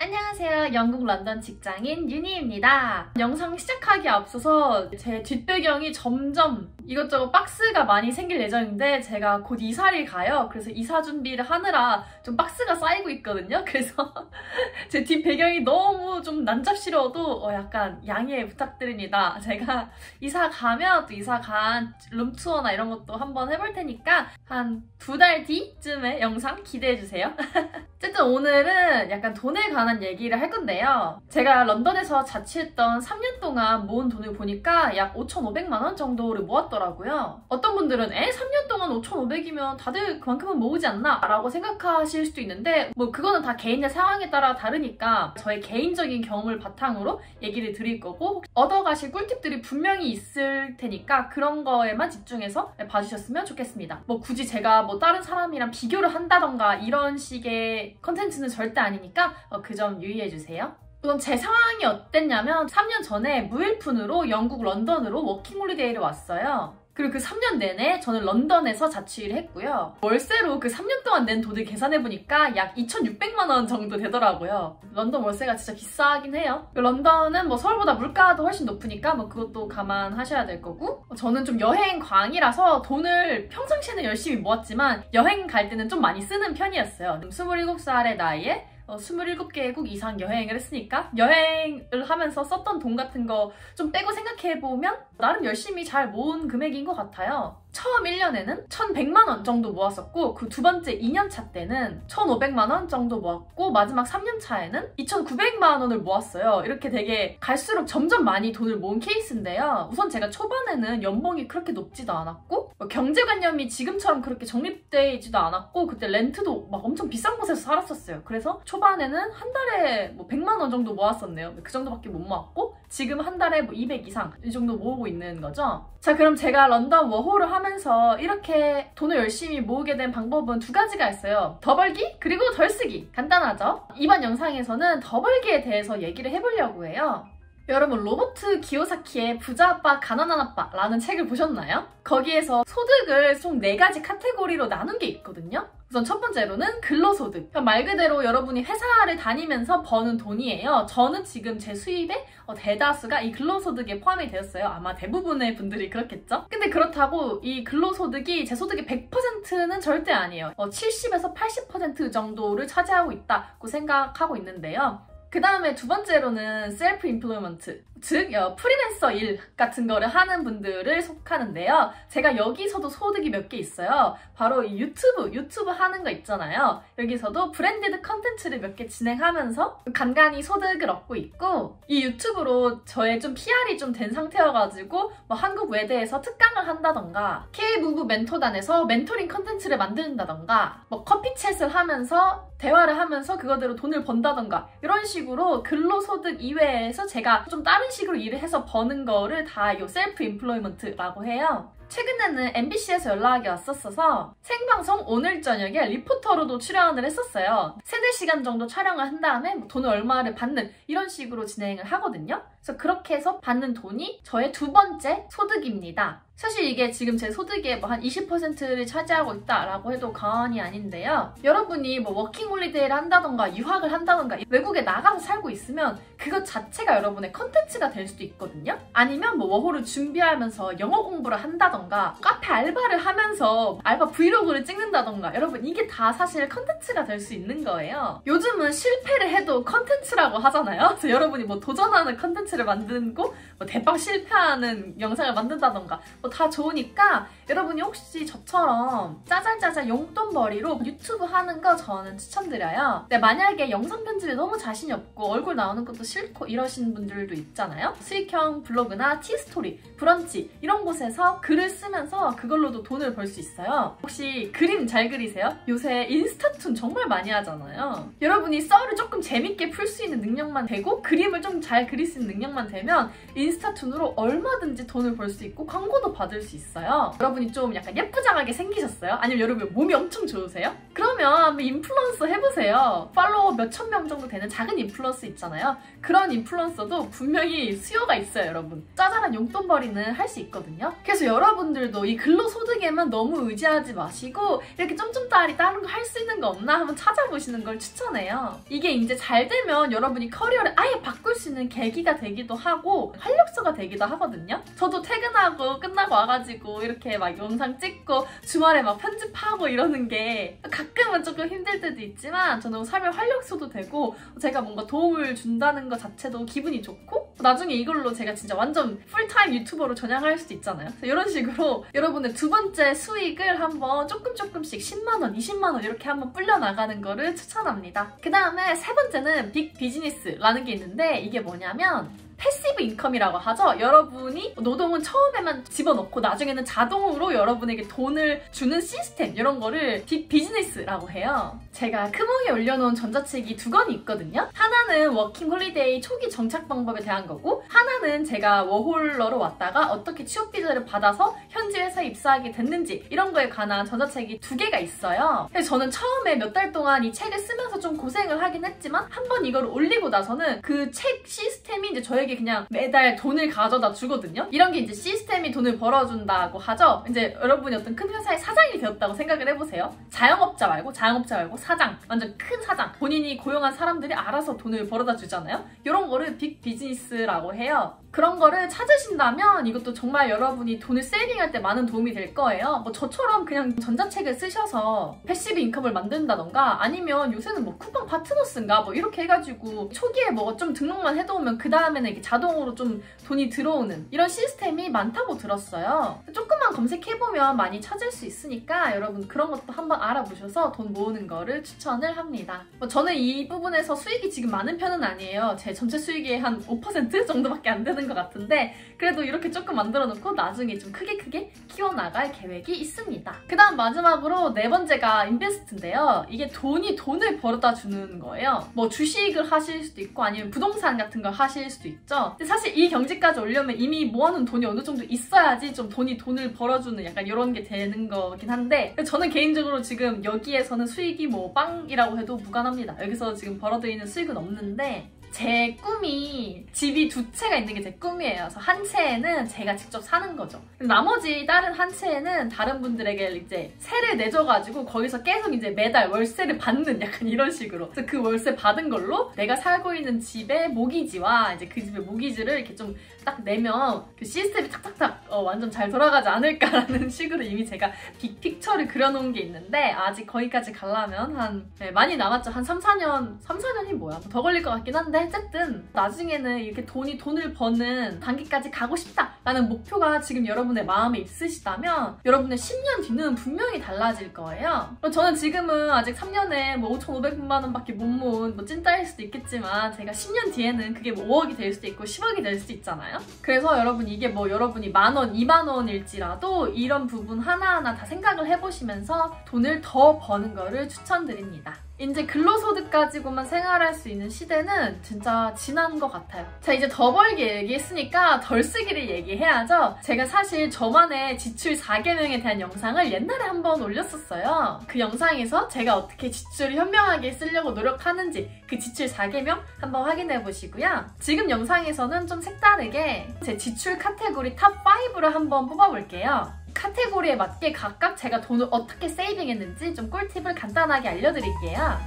안녕하세요. 영국 런던 직장인 윤희입니다. 영상 시작하기에 앞서서 제 뒷배경이 점점 이것저것 박스가 많이 생길 예정인데 제가 곧 이사를 가요. 그래서 이사 준비를 하느라 좀 박스가 쌓이고 있거든요. 그래서 제 뒷배경이 너무 좀 난잡스러워도 약간 양해 부탁드립니다. 제가 이사 가면 또 이사 간 룸투어나 이런 것도 한번 해볼 테니까 한 2달 뒤쯤에 영상 기대해주세요. 어쨌든 오늘은 약간 돈에 관한 얘기를 할 건데요. 제가 런던에서 자취했던 3년 동안 모은 돈을 보니까 약 5,500만 원 정도를 모았더라고요. 어떤 분들은 3년 동안 5,500이면 다들 그만큼은 모으지 않나? 라고 생각하실 수도 있는데 그거는 다 개인의 상황에 따라 다르니까 저의 개인적인 경험을 바탕으로 얘기를 드릴 거고 얻어가실 꿀팁들이 분명히 있을 테니까 그런 거에만 집중해서 봐주셨으면 좋겠습니다. 굳이 제가 다른 사람이랑 비교를 한다던가 이런 식의 컨텐츠는 절대 아니니까 그 점 유의해주세요. 우선 제 상황이 어땠냐면 3년 전에 무일푼으로 영국 런던으로 워킹홀리데이를 왔어요. 그리고 그 3년 내내 저는 런던에서 자취를 했고요. 월세로 그 3년 동안 낸 돈을 계산해보니까 약 2,600만 원 정도 되더라고요. 런던 월세가 진짜 비싸긴 해요. 런던은 서울보다 물가도 훨씬 높으니까 그것도 감안하셔야 될 거고 저는 좀 여행광이라서 돈을 평상시에는 열심히 모았지만 여행 갈 때는 좀 많이 쓰는 편이었어요. 27살의 나이에 27개국 이상 여행을 했으니까 여행을 하면서 썼던 돈 같은 거 좀 빼고 생각해보면 나름 열심히 잘 모은 금액인 것 같아요. 처음 1년에는 1,100만 원 정도 모았었고 그 두 번째 2년차 때는 1,500만 원 정도 모았고 마지막 3년차에는 2,900만 원을 모았어요. 이렇게 되게 갈수록 점점 많이 돈을 모은 케이스인데요. 우선 제가 초반에는 연봉이 그렇게 높지도 않았고 경제관념이 지금처럼 그렇게 정립되어 있지도 않았고 그때 렌트도 엄청 비싼 곳에서 살았었어요. 그래서 초반에는 한 달에 100만 원 정도 모았었네요. 그 정도밖에 못 모았고 지금 한 달에 200 이상 이 정도 모으고 있는 거죠. 자, 그럼 제가 런던 워홀을 하면서 이렇게 돈을 열심히 모으게 된 방법은 두 가지가 있어요. 더 벌기 그리고 덜 쓰기. 간단하죠? 이번 영상에서는 더 벌기에 대해서 얘기를 해보려고 해요. 여러분 로버트 기요사키의 부자 아빠 가난한 아빠 라는 책을 보셨나요? 거기에서 소득을 총 4가지 카테고리로 나눈 게 있거든요. 우선 첫 번째로는 근로소득. 말 그대로 여러분이 회사를 다니면서 버는 돈이에요. 저는 지금 제 수입의 대다수가 이 근로소득에 포함이 되었어요. 아마 대부분의 분들이 그렇겠죠? 근데 그렇다고 이 근로소득이 제 소득의 100%는 절대 아니에요. 70에서 80% 정도를 차지하고 있다고 생각하고 있는데요. 그 다음에 두 번째로는 셀프 임플로이먼트, 즉 프리랜서 일 같은 거를 하는 분들을 속하는데요. 제가 여기서도 소득이 몇 개 있어요. 바로 이 유튜브 하는 거 있잖아요. 여기서도 브랜디드 컨텐츠를 몇 개 진행하면서 간간히 소득을 얻고 있고 이 유튜브로 저의 좀 PR이 좀 된 상태여가지고 한국 외대에서 특강을 한다던가 K부부 멘토단에서 멘토링 컨텐츠를 만든다던가 커피챗을 하면서 대화를 하면서 그거대로 돈을 번다던가 이런 식으로 근로소득 이외에서 제가 좀 다른 식으로 일을 해서 버는 거를 다 이 셀프 임플로이먼트라고 해요. 최근에는 MBC에서 연락이 왔었어서 생방송 오늘 저녁에 리포터로도 출연을 했었어요. 3-4시간 정도 촬영을 한 다음에 돈을 얼마를 받는 이런 식으로 진행을 하거든요. 그래서 그렇게 해서 받는 돈이 저의 두 번째 소득입니다. 사실 이게 지금 제 소득의 한 20%를 차지하고 있다라고 해도 과언이 아닌데요. 여러분이 워킹홀리데이를 한다던가 유학을 한다던가 외국에 나가서 살고 있으면 그것 자체가 여러분의 컨텐츠가 될 수도 있거든요. 아니면 워홀을 준비하면서 영어 공부를 한다던가 카페 알바를 하면서 알바 브이로그를 찍는다던가 여러분 이게 다 사실 컨텐츠가 될 수 있는 거예요. 요즘은 실패를 해도 컨텐츠라고 하잖아요. 그래서 여러분이 도전하는 컨텐츠를 만들고 대빵 실패하는 영상을 만든다던가 다 좋으니까 여러분이 혹시 저처럼 짜잘짜잘 용돈벌이로 유튜브 하는 거 저는 추천드려요. 근데 만약에 영상 편집에 너무 자신이 없고 얼굴 나오는 것도 싫고 이러신 분들도 있잖아요. 수익형 블로그나 티스토리, 브런치 이런 곳에서 글을 쓰면서 그걸로도 돈을 벌 수 있어요. 혹시 그림 잘 그리세요? 요새 인스타툰 정말 많이 하잖아요. 여러분이 썰을 조금 재밌게 풀 수 있는 능력만 되고 그림을 좀 잘 그릴 수 있는 능력만 되면 인스타툰으로 얼마든지 돈을 벌 수 있고 광고도 받을 수 있어요. 여러분이 좀 약간 예쁘장하게 생기셨어요? 아니면 여러분 몸이 엄청 좋으세요? 그러면 한번 인플루언서 해보세요. 팔로워 몇천 명 정도 되는 작은 인플루언서 있잖아요. 그런 인플루언서도 분명히 수요가 있어요, 여러분. 짜잘한 용돈벌이는 할 수 있거든요. 그래서 여러분들도 이 근로소득에만 너무 의지하지 마시고 이렇게 쫌쫌따리 다른 거 할 수 있는 거 없나 한번 찾아보시는 걸 추천해요. 이게 이제 잘 되면 여러분이 커리어를 아예 바꿀 수 있는 계기가 되기도 하고 활력소가 되기도 하거든요. 저도 퇴근하고 끝나고 와가지고 이렇게 막 영상 찍고 주말에 막 편집하고 이러는 게 가끔은 조금 힘들 때도 있지만 저는 삶의 활력소도 되고 제가 뭔가 도움을 준다는 것 자체도 기분이 좋고 나중에 이걸로 제가 진짜 완전 풀타임 유튜버로 전향할 수도 있잖아요. 이런 식으로 여러분의 두 번째 수익을 한번 조금씩 10만원, 20만원 이렇게 한번 불려나가는 거를 추천합니다. 그 다음에 세 번째는 빅 비즈니스라는 게 있는데 이게 뭐냐면 패시브 인컴이라고 하죠. 여러분이 노동은 처음에만 집어넣고 나중에는 자동으로 여러분에게 돈을 주는 시스템 이런 거를 빅 비즈니스라고 해요. 제가 크몽에 올려놓은 전자책이 두 권이 있거든요. 하나는 워킹 홀리데이 초기 정착 방법에 대한 거고 하나는 제가 워홀러로 왔다가 어떻게 취업 비자를 받아서 현지 회사에 입사하게 됐는지 이런 거에 관한 전자책이 두 개가 있어요. 그래서 저는 처음에 몇 달 동안 이 책을 쓰면서 좀 고생을 하긴 했지만 한번 이걸 올리고 나서는 그 책 시스템이 이제 저에게 그냥 매달 돈을 가져다 주거든요. 이런 게 이제 시스템이 돈을 벌어준다고 하죠. 이제 여러분이 어떤 큰 회사의 사장이 되었다고 생각을 해보세요. 자영업자 말고 사장, 완전 큰 사장. 본인이 고용한 사람들이 알아서 돈을 벌어다 주잖아요. 이런 거를 빅 비즈니스라고 해요. 그런 거를 찾으신다면 이것도 정말 여러분이 돈을 세이빙할 때 많은 도움이 될 거예요. 뭐 저처럼 그냥 전자책을 쓰셔서 패시브 인컴을 만든다던가 아니면 요새는 뭐 쿠팡 파트너스인가 뭐 이렇게 해가지고 초기에 뭐 좀 등록만 해놓으면 그 다음에는 이렇게 자동으로 좀 돈이 들어오는 이런 시스템이 많다고 들었어요. 조금만 검색해보면 많이 찾을 수 있으니까 여러분 그런 것도 한번 알아보셔서 돈 모으는 거를 추천을 합니다. 뭐 저는 이 부분에서 수익이 지금 많은 편은 아니에요. 제 전체 수익의 한 5% 정도밖에 안 되는 것 같은데 그래도 이렇게 조금 만들어 놓고 나중에 좀 크게 키워나갈 계획이 있습니다. 그 다음 마지막으로 네 번째가 인베스트인데요. 이게 돈을 벌어다 주는 거예요. 뭐 주식을 하실 수도 있고 아니면 부동산 같은 걸 하실 수도 있죠. 근데 사실 이 경지까지 오려면 이미 모아놓은 돈이 어느 정도 있어야지 좀 돈을 벌어주는 약간 이런 게 되는 거긴 한데 저는 개인적으로 지금 여기에서는 수익이 뭐 빵이라고 해도 무관합니다. 여기서 지금 벌어들이는 수익은 없는데 제 꿈이 집이 두 채가 있는 게 제 꿈이에요. 그래서 한 채에는 제가 직접 사는 거죠. 나머지 다른 한 채에는 다른 분들에게 이제 세를 내줘가지고 거기서 계속 이제 매달 월세를 받는 약간 이런 식으로. 그래서 그 월세 받은 걸로 내가 살고 있는 집의 모기지와 이제 그 집의 모기지를 이렇게 좀 딱 내면 그 시스템이 탁탁탁 완전 잘 돌아가지 않을까라는 식으로 이미 제가 빅픽처를 그려놓은 게 있는데 아직 거기까지 가려면 많이 남았죠. 한 3-4년이 뭐야? 더 걸릴 것 같긴 한데 어쨌든 나중에는 이렇게 돈을 버는 단계까지 가고 싶다라는 목표가 지금 여러분의 마음에 있으시다면 여러분의 10년 뒤는 분명히 달라질 거예요. 저는 지금은 아직 3년에 뭐 5,500만 원밖에 못 모은 뭐 찐따일 수도 있겠지만 제가 10년 뒤에는 그게 뭐 5억이 될 수도 있고 10억이 될 수도 있잖아요. 그래서 여러분 이게 뭐 여러분이 10,000원, 20,000원일지라도 이런 부분 하나하나 다 생각을 해보시면서 돈을 더 버는 거를 추천드립니다. 이제 근로소득 가지고만 생활할 수 있는 시대는 진짜 지난 것 같아요. 자, 이제 더 벌기 얘기했으니까 덜 쓰기를 얘기해야죠. 제가 사실 저만의 지출 4계명에 대한 영상을 옛날에 한번 올렸었어요. 그 영상에서 제가 어떻게 지출을 현명하게 쓰려고 노력하는지 그 지출 4계명 한번 확인해 보시고요. 지금 영상에서는 좀 색다르게 제 지출 카테고리 탑 5를 한번 뽑아볼게요. 카테고리에 맞게 각각 제가 돈을 어떻게 세이빙했는지 좀 꿀팁을 간단하게 알려드릴게요.